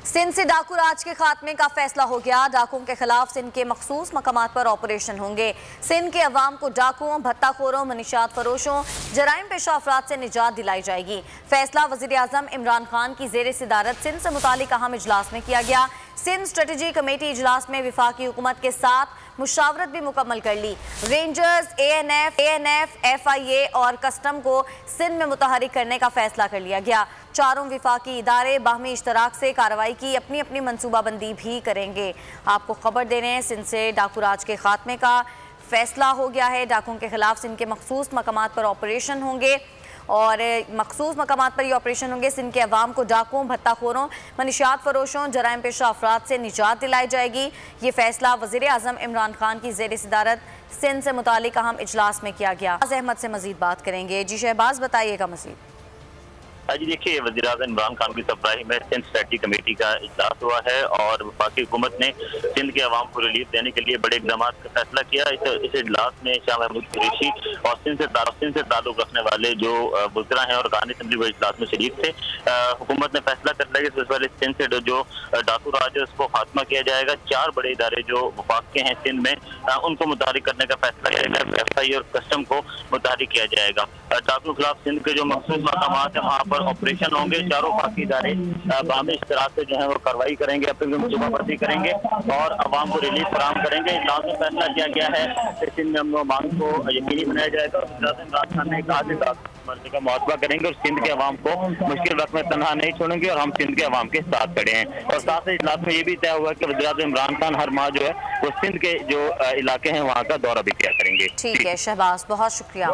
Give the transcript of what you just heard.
सिंध से डाकू राज के खात्मे का फैसला हो गया। डाकुओं के खिलाफ सिंध के मखसूस मकामात पर ऑपरेशन होंगे। सिंध के अवाम को डाकुओं, भत्ताखोरों, मनीशात फरोशों, जराइम पेशा अफराद से निजात दिलाई जाएगी। फैसला वज़ीर आज़म इमरान खान की ज़ेर सदारत सिंध से मुतालिक अहम इजलास में किया गया। सिंध स्ट्रेटजी कमेटी इजलास में विफाकी हुकूमत के साथ मुशावरत भी मुकम्मल कर ली। रेंजर्स, ANF, FIA और कस्टम को सिंध में मुतहरिक करने का फैसला कर लिया गया। चारों विफाकी इदारे बाहमी इश्तराक से कार्रवाई की अपनी अपनी मनसूबाबंदी भी करेंगे। आपको खबर दे रहे हैं, सिंध से डाकू राज के खात्मे का फैसला हो गया है। डाकुओं के खिलाफ सिंध के मखसूस मकामात पर ऑपरेशन होंगे और मखसूस मकामात पर ये ऑपरेशन होंगे। सिंध के अवाम को डाकुओं, भत्ताखोरों, मनीशात फरोशों, जराइम पेशा अफराद से निजात दिलाई जाएगी। ये फैसला वज़ीर आज़म इमरान खान की ज़ेर सदारत सिंध से मुतालिक अहम इजलास में किया गया। अहमद से मजीद बात करेंगे। जी शहबाज, बताइएगा मजीद। जी देखिए, वज़ीर आज़म इमरान खान की सरबराही में सिंध स्ट्रेटजी कमेटी का इजलास हुआ है और वफाकी हुकूमत ने सिंध के अवाम को रिलीफ देने के लिए बड़े इक़दाम का फैसला किया। इस इजलास में शाह महमूद कुरैशी और सिंध से ताल्लुक़ रखने वाले जो वज़रा हैं और अरकान असम्बली वो इजलास में शरीक थे। हुकूमत ने फैसला कर लिया कि सबसे पहले सिंध से जो डाकू राज है उसको खात्मा किया जाएगा। 4 बड़े इदारे जो वफाक के हैं सिंध में उनको मुतारिक करने का फैसला किया जाएगा। FIA और कस्टम को मुतारिक किया जाएगा। डाकुओं के खिलाफ सिंध के जो मखसूस मकामात हैं वहाँ पर ऑपरेशन होंगे। चारों वफाकी इदारे बाहमी इश्तराक से जो है वो कार्रवाई करेंगे, अपनी मनसूबाबंदी करेंगे और अवाम को रिलीफ फराहम करेंगे। इजलास में फैसला किया गया है कि सिंध में अमन व अमान को यकीनी बनाया जाएगा। इमरान खान ने कहा कि का मुआवजा करेंगे और सिंध के अवाम को मुश्किल वक्त में तनहा नहीं छोड़ेंगे और हम सिंध के अवाम के साथ खड़े हैं। और साथ ही इजलास में ये भी तय हुआ कि वज़ीर आज़म इमरान खान हर माह जो है वो सिंध के जो इलाके हैं वहाँ का दौरा भी किया करेंगे। ठीक है शहबाज, बहुत शुक्रिया।